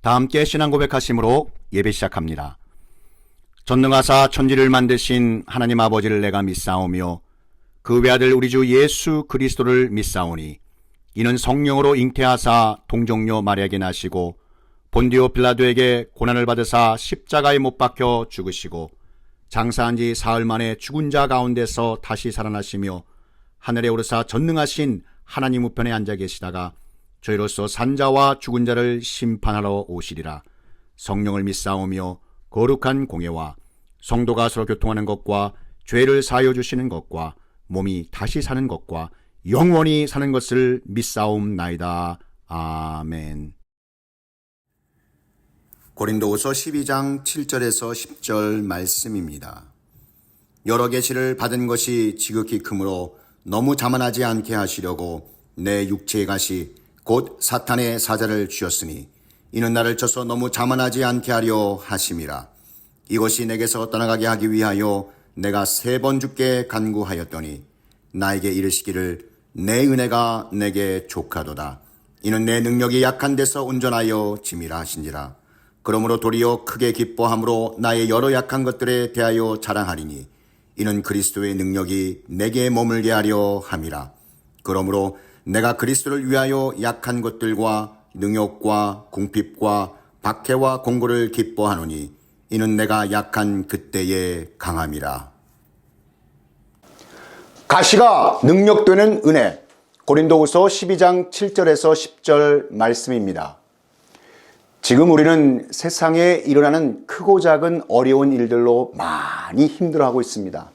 다 함께 신앙 고백하심으로 예배 시작합니다. 전능하사 천지를 만드신 하나님 아버지를 내가 믿사오며 그 외아들 우리 주 예수 그리스도를 믿사오니 이는 성령으로 잉태하사 동정녀 마리아에게 나시고 본디오 빌라도에게 고난을 받으사 십자가에 못 박혀 죽으시고 장사한 지 사흘 만에 죽은 자 가운데서 다시 살아나시며 하늘에 오르사 전능하신 하나님 우편에 앉아 계시다가 저희로서 산자와 죽은 자를 심판하러 오시리라. 성령을 믿사오며 거룩한 공예와 성도가 서로 교통하는 것과 죄를 사하여 주시는 것과 몸이 다시 사는 것과 영원히 사는 것을 믿사옵나이다. 아멘. 고린도후서 12장 7절에서 10절 말씀입니다. 여러 계시를 받은 것이 지극히 크므로 너무 자만하지 않게 하시려고 내 육체의 가시 곧 사탄의 사자를 쥐었으니 이는 나를 쳐서 너무 자만하지 않게 하려 하심이라. 이것이 내게서 떠나가게 하기 위하여 내가 3번 주께 간구하였더니 나에게 이르시기를 내 은혜가 내게 족하도다. 이는 내 능력이 약한 데서 온전하여 짐이라 하신지라. 그러므로 도리어 크게 기뻐함으로 나의 여러 약한 것들에 대하여 자랑하리니 이는 그리스도의 능력이 내게 머물게 하려 함이라. 그러므로 내가 그리스도를 위하여 약한 것들과 능욕과 궁핍과 박해와 공고를 기뻐하노니 이는 내가 약한 그때에 강함이라. 가시가 능력되는 은혜, 고린도후서 12장 7절에서 10절 말씀입니다. 지금 우리는 세상에 일어나는 크고 작은 어려운 일들로 많이 힘들어하고 있습니다.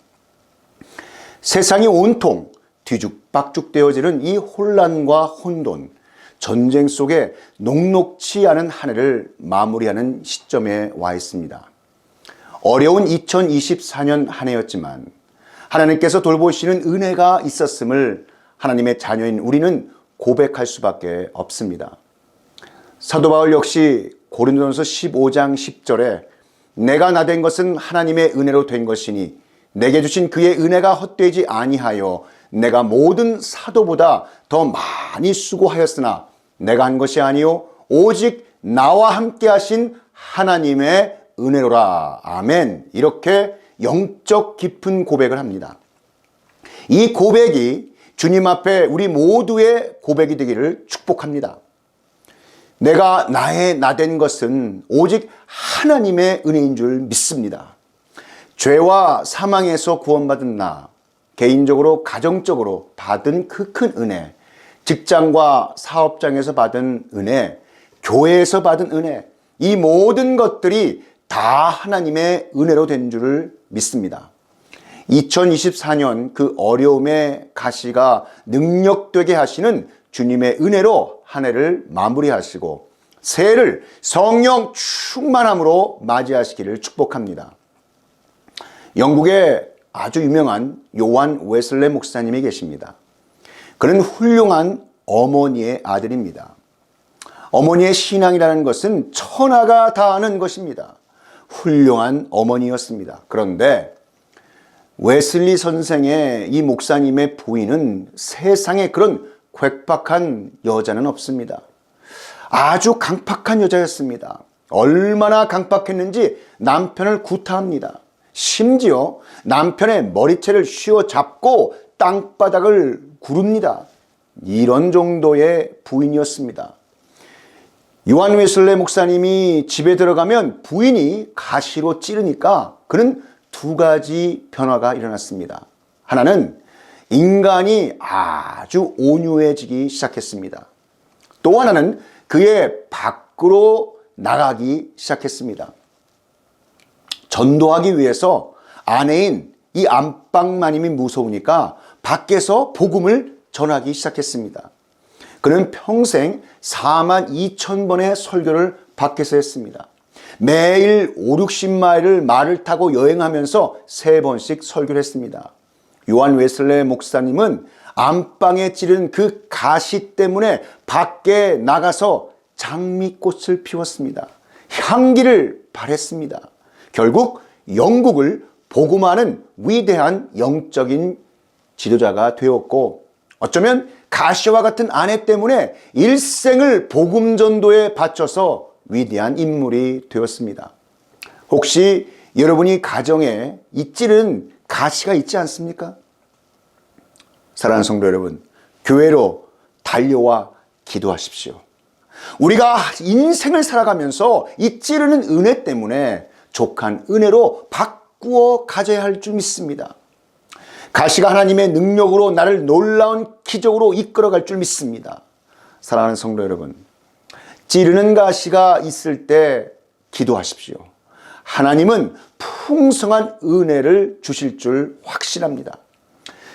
세상이 온통 뒤죽박죽되어지는 이 혼란과 혼돈, 전쟁 속에 녹록치 않은 한 해를 마무리하는 시점에 와 있습니다. 어려운 2024년 한 해였지만 하나님께서 돌보시는 은혜가 있었음을 하나님의 자녀인 우리는 고백할 수밖에 없습니다. 사도 바울 역시 고린도전서 15장 10절에 내가 나된 것은 하나님의 은혜로 된 것이니 내게 주신 그의 은혜가 헛되지 아니하여 내가 모든 사도보다 더 많이 수고하였으나 내가 한 것이 아니요 오직 나와 함께 하신 하나님의 은혜로라. 아멘. 이렇게 영적 깊은 고백을 합니다. 이 고백이 주님 앞에 우리 모두의 고백이 되기를 축복합니다. 내가 나된 것은 오직 하나님의 은혜인 줄 믿습니다. 죄와 사망에서 구원받은 나, 개인적으로 가정적으로 받은 그 큰 은혜, 직장과 사업장에서 받은 은혜, 교회에서 받은 은혜, 이 모든 것들이 다 하나님의 은혜로 된 줄을 믿습니다. 2024년 그 어려움의 가시가 능력되게 하시는 주님의 은혜로 한 해를 마무리하시고 새해를 성령 충만함으로 맞이하시기를 축복합니다. 영국의 아주 유명한 요한 웨슬레 목사님이 계십니다. 그는 훌륭한 어머니의 아들입니다. 어머니의 신앙이라는 것은 천하가 다 아는 것입니다. 훌륭한 어머니였습니다. 그런데 웨슬리 선생의 이 목사님의 부인은 세상에 그런 괴팍한 여자는 없습니다. 아주 강팍한 여자였습니다. 얼마나 강팍했는지 남편을 구타합니다. 심지어 남편의 머리채를 휘어잡고 땅바닥을 구릅니다. 이런 정도의 부인이었습니다. 요한 웨슬레 목사님이 집에 들어가면 부인이 가시로 찌르니까 그는 2가지 변화가 일어났습니다. 하나는 인간이 아주 온유해지기 시작했습니다. 또 하나는 그의 밖으로 나가기 시작했습니다. 전도하기 위해서 아내인 이 안방마님이 무서우니까 밖에서 복음을 전하기 시작했습니다. 그는 평생 42,000번의 설교를 밖에서 했습니다. 매일 5, 60마일을 말을 타고 여행하면서 3번씩 설교를 했습니다. 요한 웨슬레 목사님은 안방에 찌른 그 가시 때문에 밖에 나가서 장미꽃을 피웠습니다. 향기를 발했습니다. 결국 영국을 복음하는 위대한 영적인 지도자가 되었고 어쩌면 가시와 같은 아내 때문에 일생을 복음 전도에 바쳐서 위대한 인물이 되었습니다. 혹시 여러분이 가정에 이 찌른 가시가 있지 않습니까? 사랑하는 성도 여러분, 교회로 달려와 기도하십시오. 우리가 인생을 살아가면서 이 찌르는 은혜 때문에 족한 은혜로 바꾸어 가져야 할 줄 믿습니다. 가시가 하나님의 능력으로 나를 놀라운 기적으로 이끌어갈 줄 믿습니다. 사랑하는 성도 여러분, 찌르는 가시가 있을 때 기도하십시오. 하나님은 풍성한 은혜를 주실 줄 확신합니다.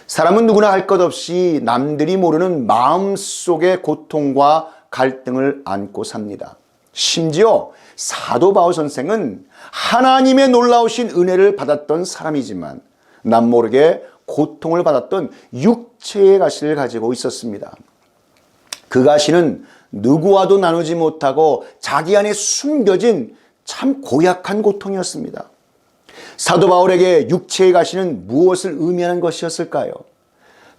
사람은 누구나 할 것 없이 남들이 모르는 마음속의 고통과 갈등을 안고 삽니다. 심지어 사도 바울 선생은 하나님의 놀라우신 은혜를 받았던 사람이지만 남모르게 고통을 받았던 육체의 가시를 가지고 있었습니다. 그 가시는 누구와도 나누지 못하고 자기 안에 숨겨진 참 고약한 고통이었습니다. 사도 바울에게 육체의 가시는 무엇을 의미하는 것이었을까요?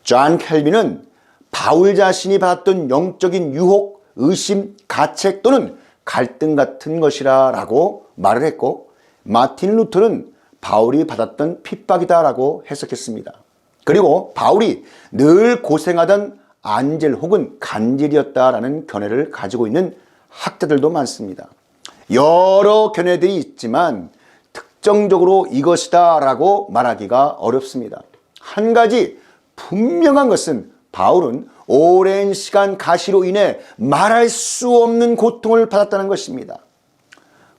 존 켈빈은 바울 자신이 받았던 영적인 유혹, 의심, 가책 또는 갈등 같은 것이라 라고 말을 했고, 마틴 루터는 바울이 받았던 핍박이다 라고 해석했습니다. 그리고 바울이 늘 고생하던 안젤 혹은 간질이었다라는 견해를 가지고 있는 학자들도 많습니다. 여러 견해들이 있지만 특정적으로 이것이다 라고 말하기가 어렵습니다. 한 가지 분명한 것은 바울은 오랜 시간 가시로 인해 말할 수 없는 고통을 받았다는 것입니다.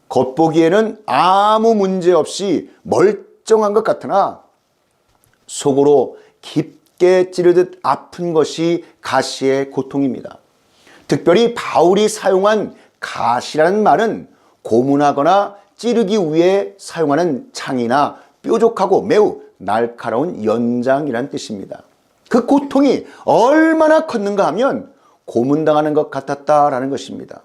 겉보기에는 아무 문제 없이 멀쩡한 것 같으나 속으로 깊게 찌르듯 아픈 것이 가시의 고통입니다. 특별히 바울이 사용한 가시라는 말은 고문하거나 찌르기 위해 사용하는 창이나 뾰족하고 매우 날카로운 연장이란 뜻입니다. 그 고통이 얼마나 컸는가 하면 고문당하는 것 같았다라는 것입니다.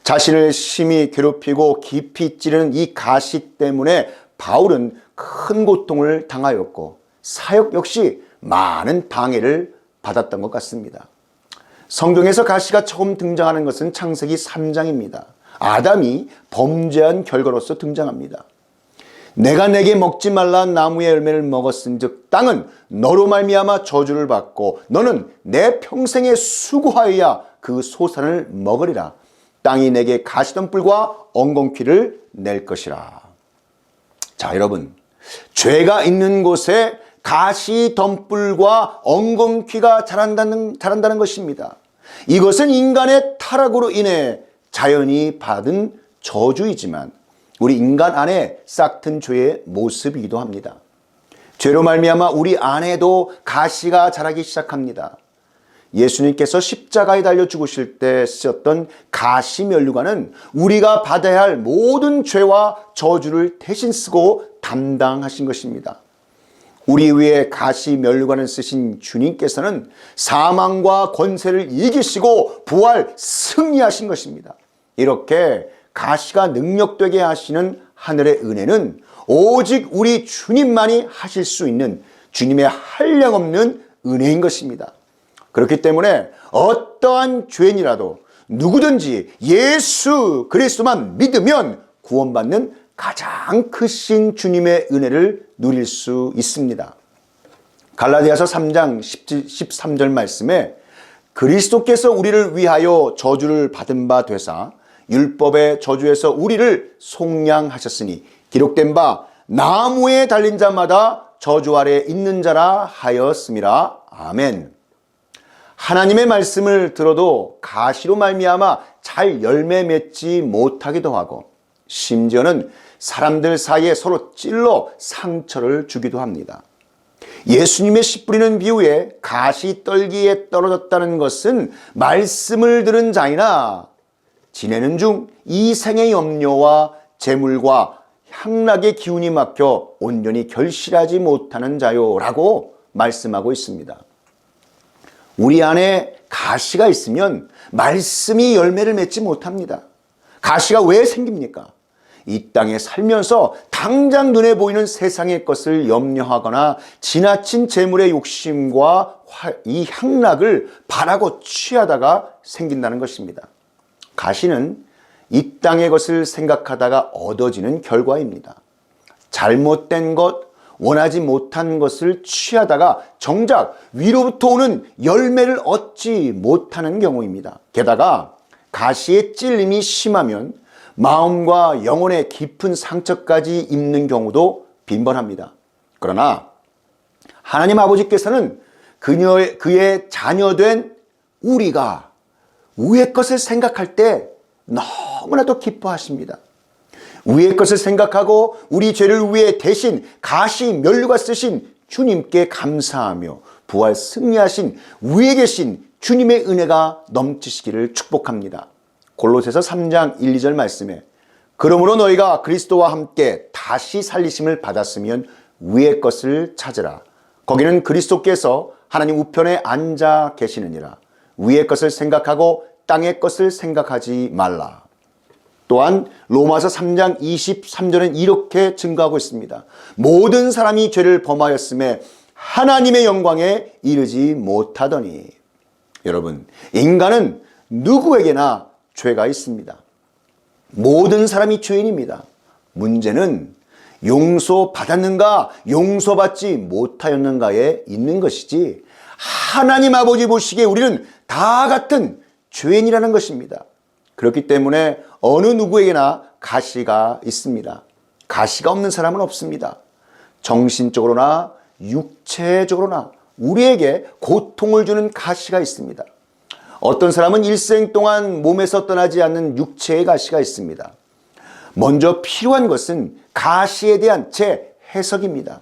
자신을 심히 괴롭히고 깊이 찌르는 이 가시 때문에 바울은 큰 고통을 당하였고 사역 역시 많은 방해를 받았던 것 같습니다. 성경에서 가시가 처음 등장하는 것은 창세기 3장입니다. 아담이 범죄한 결과로서 등장합니다. 내가 내게 먹지 말라 나무의 열매를 먹었은즉 땅은 너로 말미암아 저주를 받고 너는 내 평생에 수고하여야 그 소산을 먹으리라. 땅이 내게 가시덤불과 엉겅퀴를 낼 것이라. 자, 여러분, 죄가 있는 곳에 가시덤불과 엉겅퀴가 자란다는 것입니다. 이것은 인간의 타락으로 인해 자연이 받은 저주이지만 우리 인간 안에 싹튼 죄의 모습이기도 합니다. 죄로 말미암아 우리 안에도 가시가 자라기 시작합니다. 예수님께서 십자가에 달려 죽으실 때 쓰셨던 가시면류관은 우리가 받아야 할 모든 죄와 저주를 대신 쓰고 담당하신 것입니다. 우리 위에 가시면류관을 쓰신 주님께서는 사망과 권세를 이기시고 부활 승리하신 것입니다. 이렇게 가시가 능력되게 하시는 하늘의 은혜는 오직 우리 주님만이 하실 수 있는 주님의 한량없는 은혜인 것입니다. 그렇기 때문에 어떠한 죄인이라도 누구든지 예수 그리스도만 믿으면 구원받는 가장 크신 주님의 은혜를 누릴 수 있습니다. 갈라디아서 3장 13절 말씀에 그리스도께서 우리를 위하여 저주를 받은 바 되사 율법의 저주에서 우리를 속량하셨으니 기록된 바 나무에 달린 자마다 저주 아래 있는 자라 하였음이라. 아멘. 하나님의 말씀을 들어도 가시로 말미암아 잘 열매 맺지 못하기도 하고 심지어는 사람들 사이에 서로 찔러 상처를 주기도 합니다. 예수님의 씨 뿌리는 비유에 가시 떨기에 떨어졌다는 것은 말씀을 들은 자이나 지내는 중 이 생의 염려와 재물과 향락의 기운이 막혀 온전히 결실하지 못하는 자요라고 말씀하고 있습니다. 우리 안에 가시가 있으면 말씀이 열매를 맺지 못합니다. 가시가 왜 생깁니까? 이 땅에 살면서 당장 눈에 보이는 세상의 것을 염려하거나 지나친 재물의 욕심과 이 향락을 바라고 취하다가 생긴다는 것입니다. 가시는 이 땅의 것을 생각하다가 얻어지는 결과입니다. 잘못된 것, 원하지 못한 것을 취하다가 정작 위로부터 오는 열매를 얻지 못하는 경우입니다. 게다가 가시의 찔림이 심하면 마음과 영혼의 깊은 상처까지 입는 경우도 빈번합니다. 그러나 하나님 아버지께서는 그의 자녀된 우리가 위의 것을 생각할 때 너무나도 기뻐하십니다. 위의 것을 생각하고 우리 죄를 위해 대신 가시 면류가 쓰신 주님께 감사하며 부활 승리하신 위에 계신 주님의 은혜가 넘치시기를 축복합니다. 골로새서 3장 1, 2절 말씀에 그러므로 너희가 그리스도와 함께 다시 살리심을 받았으면 위의 것을 찾으라. 거기는 그리스도께서 하나님 우편에 앉아 계시느니라. 위의 것을 생각하고 땅의 것을 생각하지 말라. 또한 로마서 3장 23절은 이렇게 증거하고 있습니다. 모든 사람이 죄를 범하였음에 하나님의 영광에 이르지 못하더니. 여러분, 인간은 누구에게나 죄가 있습니다. 모든 사람이 죄인입니다. 문제는 용서받았는가 용서받지 못하였는가에 있는 것이지 하나님 아버지 보시기에 우리는 다 같은 죄인이라는 것입니다. 그렇기 때문에 어느 누구에게나 가시가 있습니다. 가시가 없는 사람은 없습니다. 정신적으로나 육체적으로나 우리에게 고통을 주는 가시가 있습니다. 어떤 사람은 일생 동안 몸에서 떠나지 않는 육체의 가시가 있습니다. 먼저 필요한 것은 가시에 대한 재해석입니다.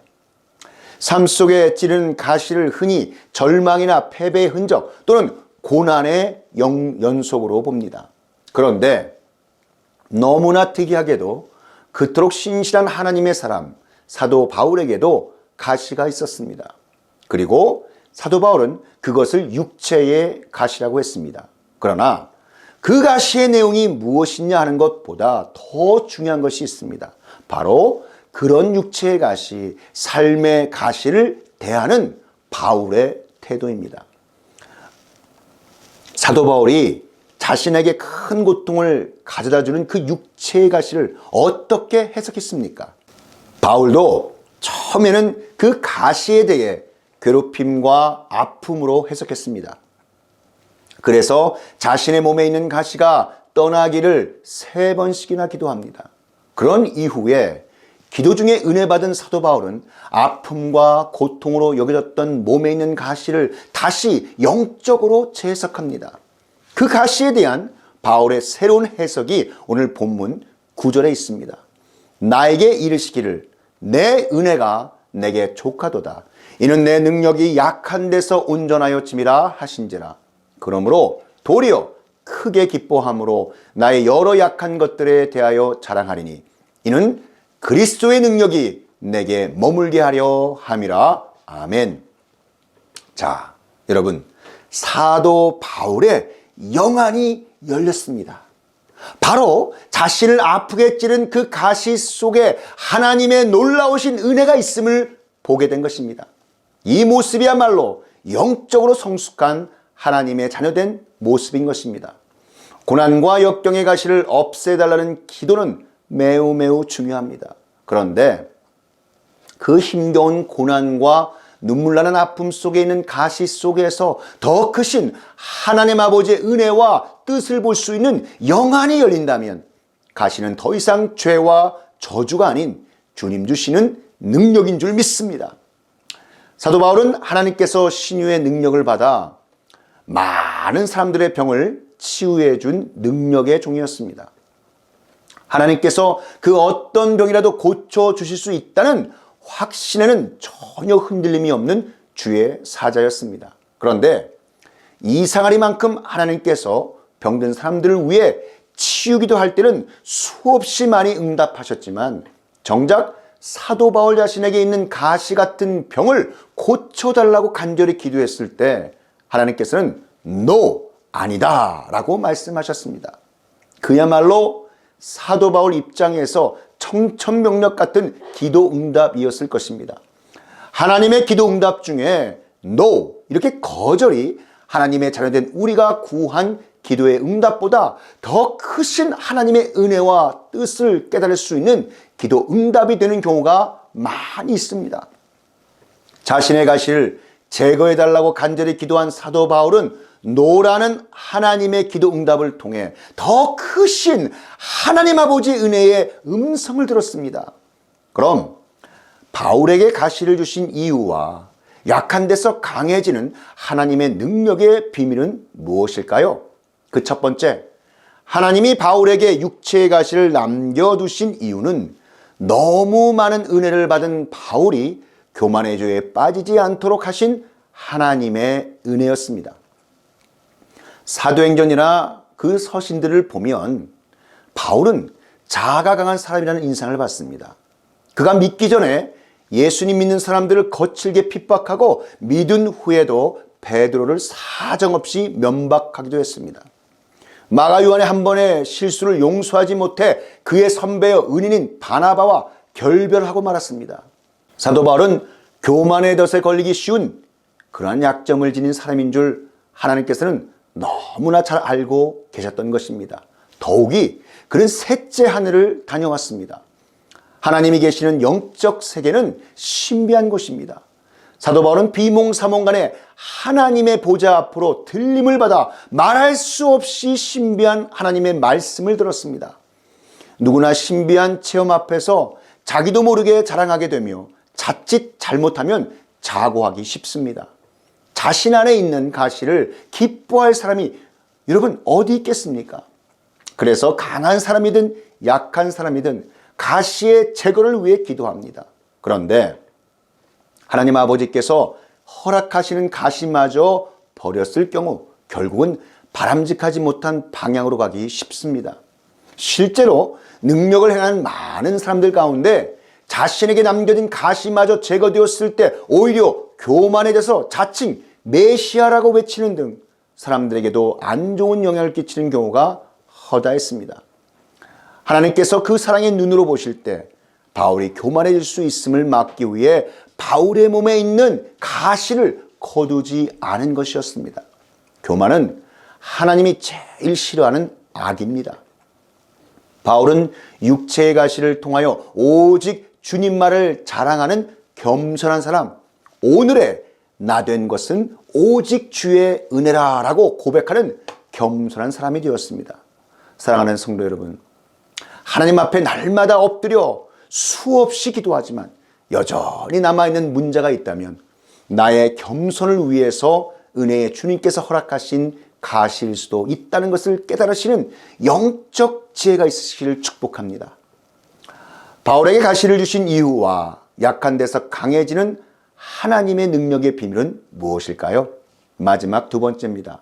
삶 속에 찌르는 가시를 흔히 절망이나 패배의 흔적 또는 고난의 연속으로 봅니다. 그런데 너무나 특이하게도 그토록 신실한 하나님의 사람 사도 바울에게도 가시가 있었습니다. 그리고 사도 바울은 그것을 육체의 가시라고 했습니다. 그러나 그 가시의 내용이 무엇이냐 하는 것보다 더 중요한 것이 있습니다. 바로 그런 육체의 가시, 삶의 가시를 대하는 바울의 태도입니다. 사도 바울이 자신에게 큰 고통을 가져다주는 그 육체의 가시를 어떻게 해석했습니까? 바울도 처음에는 그 가시에 대해 괴롭힘과 아픔으로 해석했습니다. 그래서 자신의 몸에 있는 가시가 떠나기를 3번씩이나 기도합니다. 그런 이후에 기도 중에 은혜 받은 사도 바울은 아픔과 고통으로 여겨졌던 몸에 있는 가시를 다시 영적으로 재해석합니다. 그 가시에 대한 바울의 새로운 해석이 오늘 본문 9절에 있습니다. 나에게 이르시기를 내 은혜가 내게 족하도다. 이는 내 능력이 약한 데서 온전하여 짐이라 하신지라. 그러므로 도리어 크게 기뻐함으로 나의 여러 약한 것들에 대하여 자랑하리니 이는 그리스도의 능력이 내게 머물게 하려 함이라. 아멘. 자, 여러분, 사도 바울의 영안이 열렸습니다. 바로 자신을 아프게 찌른 그 가시 속에 하나님의 놀라우신 은혜가 있음을 보게 된 것입니다. 이 모습이야말로 영적으로 성숙한 하나님의 자녀된 모습인 것입니다. 고난과 역경의 가시를 없애달라는 기도는 매우 중요합니다. 그런데 그 힘겨운 고난과 눈물 나는 아픔 속에 있는 가시 속에서 더 크신 하나님 아버지의 은혜와 뜻을 볼 수 있는 영안이 열린다면 가시는 더 이상 죄와 저주가 아닌 주님 주시는 능력인 줄 믿습니다. 사도 바울은 하나님께서 신유의 능력을 받아 많은 사람들의 병을 치유해 준 능력의 종이었습니다. 하나님께서 그 어떤 병이라도 고쳐주실 수 있다는 확신에는 전혀 흔들림이 없는 주의 사자였습니다. 그런데 이상하리만큼 하나님께서 병든 사람들을 위해 치유기도 할 때는 수없이 많이 응답하셨지만 정작 사도 바울 자신에게 있는 가시 같은 병을 고쳐달라고 간절히 기도했을 때 하나님께서는 No, 아니다 라고 말씀하셨습니다. 그야말로 사도 바울 입장에서 청천벽력 같은 기도 응답이었을 것입니다. 하나님의 기도 응답 중에 No, 이렇게 거절이 하나님의 자녀된 우리가 구한 기도의 응답보다 더 크신 하나님의 은혜와 뜻을 깨달을 수 있는 기도 응답이 되는 경우가 많이 있습니다. 자신의 가시를 제거해달라고 간절히 기도한 사도 바울은 노라는 하나님의 기도 응답을 통해 더 크신 하나님 아버지 은혜의 음성을 들었습니다. 그럼 바울에게 가시를 주신 이유와 약한 데서 강해지는 하나님의 능력의 비밀은 무엇일까요? 그 첫 번째, 하나님이 바울에게 육체의 가시를 남겨두신 이유는 너무 많은 은혜를 받은 바울이 교만의 죄에 빠지지 않도록 하신 하나님의 은혜였습니다. 사도행전이나 그 서신들을 보면 바울은 자아가 강한 사람이라는 인상을 받습니다. 그가 믿기 전에 예수님 믿는 사람들을 거칠게 핍박하고 믿은 후에도 베드로를 사정없이 면박하기도 했습니다. 마가 요한의 한 번의 실수를 용서하지 못해 그의 선배여 은인인 바나바와 결별하고 말았습니다. 사도 바울은 교만의 덫에 걸리기 쉬운 그러한 약점을 지닌 사람인 줄 하나님께서는 너무나 잘 알고 계셨던 것입니다. 더욱이 그는 셋째 하늘을 다녀왔습니다. 하나님이 계시는 영적 세계는 신비한 곳입니다. 사도 바울은 비몽사몽간에 하나님의 보좌 앞으로 들림을 받아 말할 수 없이 신비한 하나님의 말씀을 들었습니다. 누구나 신비한 체험 앞에서 자기도 모르게 자랑하게 되며 자칫 잘못하면 자고하기 쉽습니다. 자신 안에 있는 가시를 기뻐할 사람이 여러분 어디 있겠습니까? 그래서 강한 사람이든 약한 사람이든 가시의 제거를 위해 기도합니다. 그런데 하나님 아버지께서 허락하시는 가시마저 버렸을 경우 결국은 바람직하지 못한 방향으로 가기 쉽습니다. 실제로 능력을 행하는 많은 사람들 가운데 자신에게 남겨진 가시마저 제거되었을 때 오히려 교만해져서 자칭 메시아라고 외치는 등 사람들에게도 안 좋은 영향을 끼치는 경우가 허다했습니다. 하나님께서 그 사랑의 눈으로 보실 때 바울이 교만해질 수 있음을 막기 위해 바울의 몸에 있는 가시를 거두지 않은 것이었습니다. 교만은 하나님이 제일 싫어하는 악입니다. 바울은 육체의 가시를 통하여 오직 주님만을 자랑하는 겸손한 사람, 오늘의 나 된 것은 오직 주의 은혜라 라고 고백하는 겸손한 사람이 되었습니다. 사랑하는 성도 여러분, 하나님 앞에 날마다 엎드려 수없이 기도하지만 여전히 남아있는 문제가 있다면 나의 겸손을 위해서 은혜의 주님께서 허락하신 가시일 수도 있다는 것을 깨달으시는 영적 지혜가 있으시기를 축복합니다. 바울에게 가시를 주신 이유와 약한 데서 강해지는 하나님의 능력의 비밀은 무엇일까요? 마지막 두 번째입니다.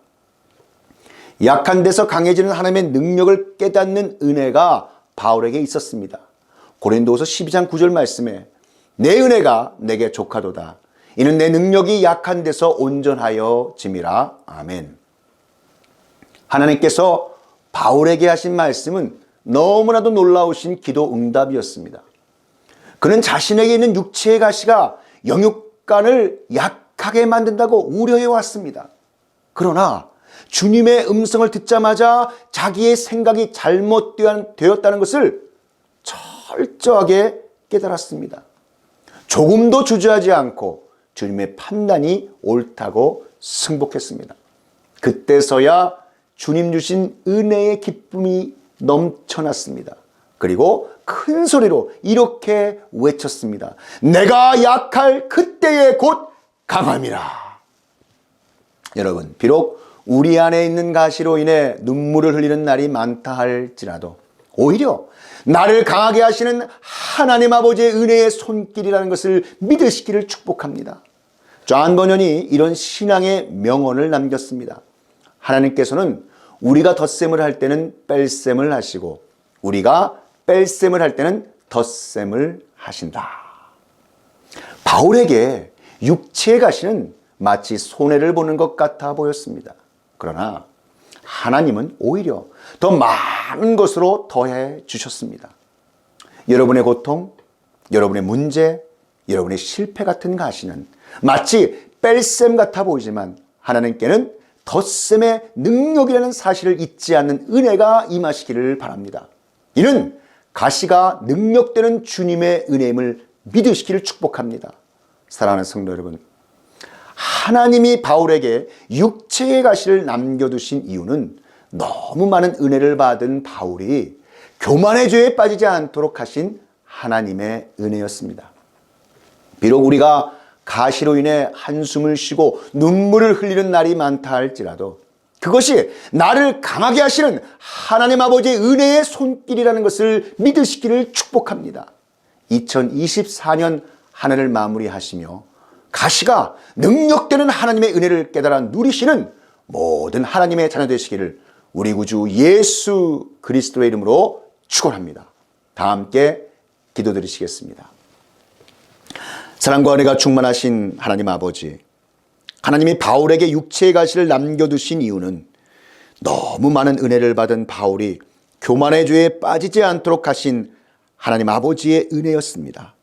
약한 데서 강해지는 하나님의 능력을 깨닫는 은혜가 바울에게 있었습니다. 고린도후서 12장 9절 말씀에 내 은혜가 내게 족하도다. 이는 내 능력이 약한 데서 온전하여 짐이라. 아멘. 하나님께서 바울에게 하신 말씀은 너무나도 놀라우신 기도 응답이었습니다. 그는 자신에게 있는 육체의 가시가 영육간을 약하게 만든다고 우려해 왔습니다. 그러나 주님의 음성을 듣자마자 자기의 생각이 잘못되었다는 것을 철저하게 깨달았습니다. 조금도 주저하지 않고 주님의 판단이 옳다고 승복했습니다. 그때서야 주님 주신 은혜의 기쁨이 넘쳐났습니다. 그리고 큰 소리로 이렇게 외쳤습니다. 내가 약할 그때에 곧 강함이라. 여러분, 비록 우리 안에 있는 가시로 인해 눈물을 흘리는 날이 많다 할지라도 오히려 나를 강하게 하시는 하나님 아버지의 은혜의 손길이라는 것을 믿으시기를 축복합니다. 존 버년이 이런 신앙의 명언을 남겼습니다. 하나님께서는 우리가 덧셈을 할 때는 뺄셈을 하시고 우리가 뺄셈을 할 때는 덧셈을 하신다. 바울에게 육체의 가시는 마치 손해를 보는 것 같아 보였습니다. 그러나 하나님은 오히려 더 많은 것으로 더해 주셨습니다. 여러분의 고통, 여러분의 문제, 여러분의 실패 같은 가시는 마치 뺄셈 같아 보이지만 하나님께는 덧셈의 능력이라는 사실을 잊지 않는 은혜가 임하시기를 바랍니다. 이는 가시가 능력되는 주님의 은혜임을 믿으시기를 축복합니다. 사랑하는 성도 여러분, 하나님이 바울에게 육체의 가시를 남겨두신 이유는 너무 많은 은혜를 받은 바울이 교만의 죄에 빠지지 않도록 하신 하나님의 은혜였습니다. 비록 우리가 가시로 인해 한숨을 쉬고 눈물을 흘리는 날이 많다 할지라도 그것이 나를 강하게 하시는 하나님 아버지의 은혜의 손길이라는 것을 믿으시기를 축복합니다. 2024년 한 해를 마무리하시며 가시가 능력되는 하나님의 은혜를 깨달아 누리시는 모든 하나님의 자녀 되시기를 우리 구주 예수 그리스도의 이름으로 축원합니다. 다 함께 기도드리시겠습니다. 사랑과 은혜가 충만하신 하나님 아버지, 하나님이 바울에게 육체의 가시를 남겨두신 이유는 너무 많은 은혜를 받은 바울이 교만의 죄에 빠지지 않도록 하신 하나님 아버지의 은혜였습니다.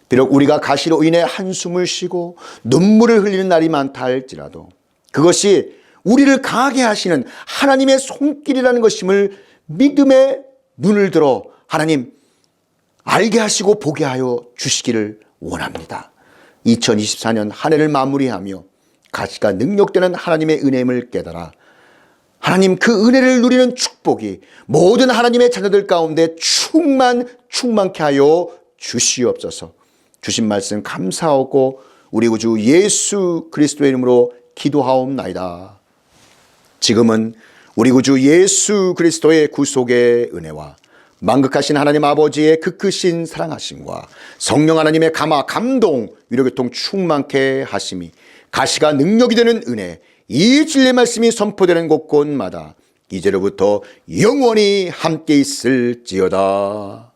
비록 우리가 가시로 인해 한숨을 쉬고 눈물을 흘리는 날이 많다 할지라도 그것이 우리를 강하게 하시는 하나님의 손길이라는 것임을 믿음의 눈을 들어 하나님 알게 하시고 보게 하여 주시기를 원합니다. 2024년 한 해를 마무리하며 가시가 능력되는 하나님의 은혜임을 깨달아 하나님 그 은혜를 누리는 축복이 모든 하나님의 자녀들 가운데 충만케 하여 주시옵소서. 주신 말씀 감사하고 우리 구주 예수 그리스도의 이름으로 기도하옵나이다. 지금은 우리 구주 예수 그리스도의 구속의 은혜와 만극하신 하나님 아버지의 그 크신 사랑하심과 성령 하나님의 감화 감동 위로교통 충만케 하심이 가시가 능력이 되는 은혜 이 진리의 말씀이 선포되는 곳곳마다 이제로부터 영원히 함께 있을지어다.